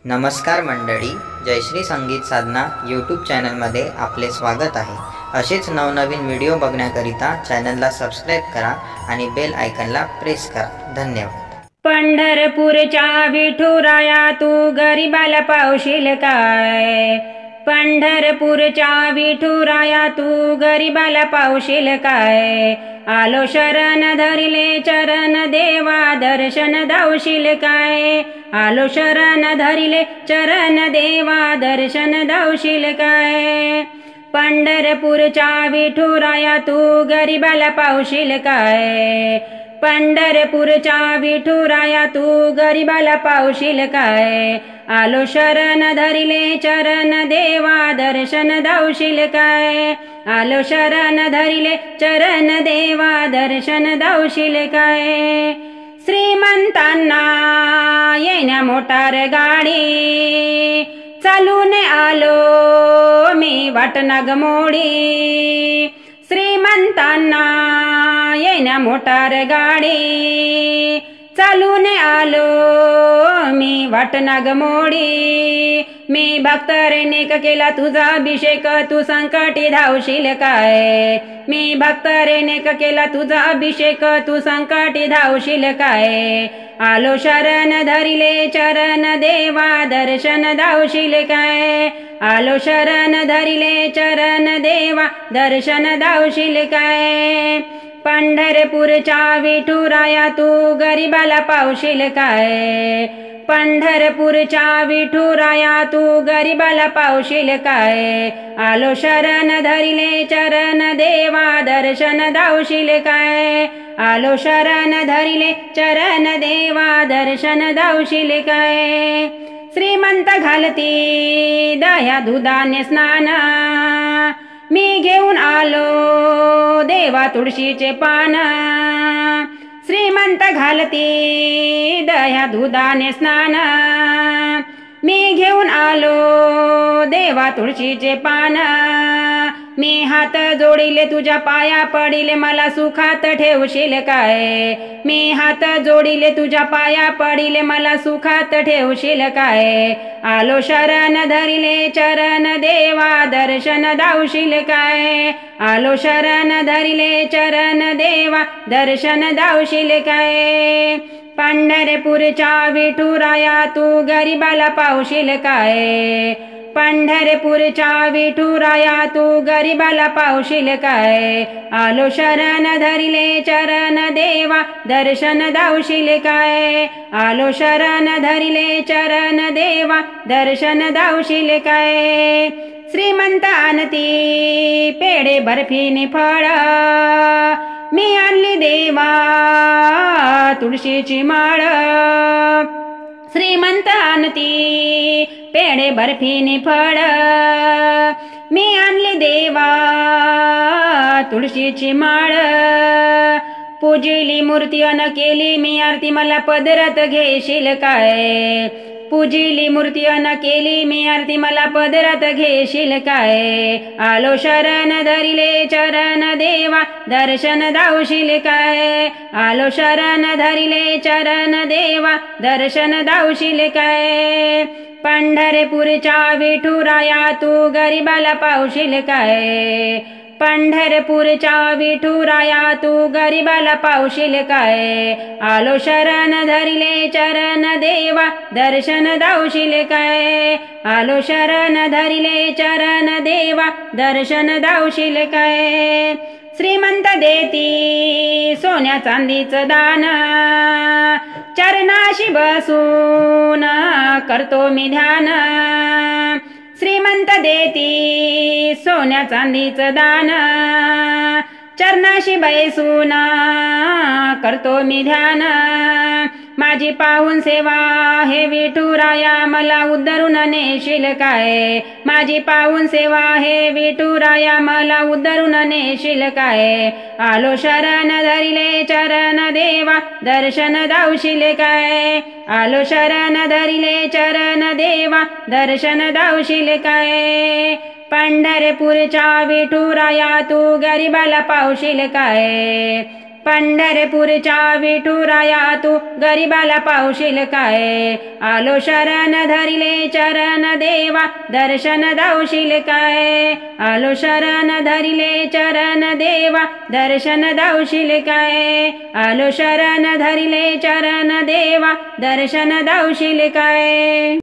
नमस्कार मंडळी, जयश्री संगीत साधना यूट्यूब चॅनलमध्ये आपले स्वागत आहे। असेच नवनवीन व्हिडिओ बघण्याकरिता चॅनलला सबस्क्राइब करा आणि बेल आयकॉनला प्रेस करा। धन्यवाद। पंढरपूरच्या विठुराया तू गरीबाला पावशील काय? पंढरपूरच्या विठुराया तू गरीबाला पावशील काय? आलो शरण धरिले चरण देवा दर्शन दावशील काय? आलो शरण धरिले चरण देवा दर्शन दावशील काय? पंढरपूरच्या विठुराया तू गरीबाला पावशील काय? पंढरपूरच्या विठुराया तू गरीबाला पावशील काय? आलो शरण धरिले चरण देवा दर्शन दावशील काय? आलो शरण धरिले चरण देवा दर्शन दावशील काय? श्रीमंतांना येण्या मोटार गाडी चालून आलो मी वाट नागमोडी। श्रीमंतांना येण्या मोटार गाडी चालून आलो मी वाट नागमोडी। मी भक्त रेणेक केला तुझा अभिषेक तू संकटी धावशील काय? मी भक्त रेणेक केला तुझा अभिषेक तू संकटी धावशील काय? आलो शरण धरिले चरण देवा दर्शन दावशील काय? आलो शरण धरिले चरण देवा दर्शन दावशील काय? पंढरपूरच्या विठुराया तू गरीबाला पावशील काय? पंढरपूरच्या विठुराया तू गरीबाला पावशील काय? आलो शरण धरिले चरण देवा दर्शन दावशील काय? आलो शरण धरिले चरण देवा दर्शन दावशील काय? श्रीमंत घालती दह्या दुधाने स्नान मी घेऊन आलो देवा तुळशीचे पान। श्रीमंत घालती दह्या दुधाने स्नान मी घेऊन आलो देवा तुळशीचे पान। मी हात जोडिले तुझ्या पाया पडिले मला सुखात ठेवशील काय? मी हात जोडिले तुझ्या पाया पडिले मला सुखात ठेवशील काय? आलो शरण धरिले चरण देवा दर्शन दावशील काय? आलो शरण धरिले चरण देवा दर्शन दावशील काय? पंढरपूरच्या विठुराया तू गरीबाला पावशील काय? पंढरपूरच्या विठुराया तू गरीबाला पावशील काय? आलो शरण धरिले चरण देवा दर्शन दावशील काय? आलो शरण धरिले चरण देवा दर्शन दावशील काय? श्रीमंत आणती पेढे बर्फीने फळ मी आणली देवा तुळशीची माळ। श्रीमंत आणती पेढे बर्फीने फळ मी आणली देवा तुळशीची माळ। पूजिली मूर्ती अन केली मी आरती मला पदरात घेशील काय? पूजिली मूर्ती अन केली मी आरती मला पदरात घेशील काय? आलो शरण धरिले चरण देवा दर्शन दावशील काय? आलो शरण धरिले चरण देवा दर्शन दावशील काय? पंढरपूरच्या विठुराया तू गरीबाला पावशील काय? पंढरपूरच्या विठुराया तू गरीबाला पावशील काय? आलो शरण धरिले चरण देवा दर्शन दावशील काय? आलो शरण धरिले चरण देवा दर्शन दावशील काय? श्रीमंत देती सोन्या चांदीचं दान चरणाशी बसून करतो मी ध्यान। श्रीमंत देती सोन्या चांदीचं दान चरणाशी बैसून करतो मी ध्यान। माझी पाहून सेवा हे विठुराया मला उद्धरून नेशील काय? माझी पाहून सेवा हे विठुराया मला उद्धरून नेशील काय? आलो शरण धरिले चरण देवा दर्शन दावशील काय? आलो शरण धरिले चरण देवा दर्शन दावशील काय? पंढरपूरच्या विठुराया तू गरीबाला पावशील काय? पंढरपूरच्या विठुराया तू गरिबाला पावशील काय, आलो शरण धरिले चरण देवा दर्शन दावशील काय, आलो शरण धरिले चरण देवा दर्शन दावशील काय, आलो शरण धरिले चरण देवा दर्शन दावशील काय।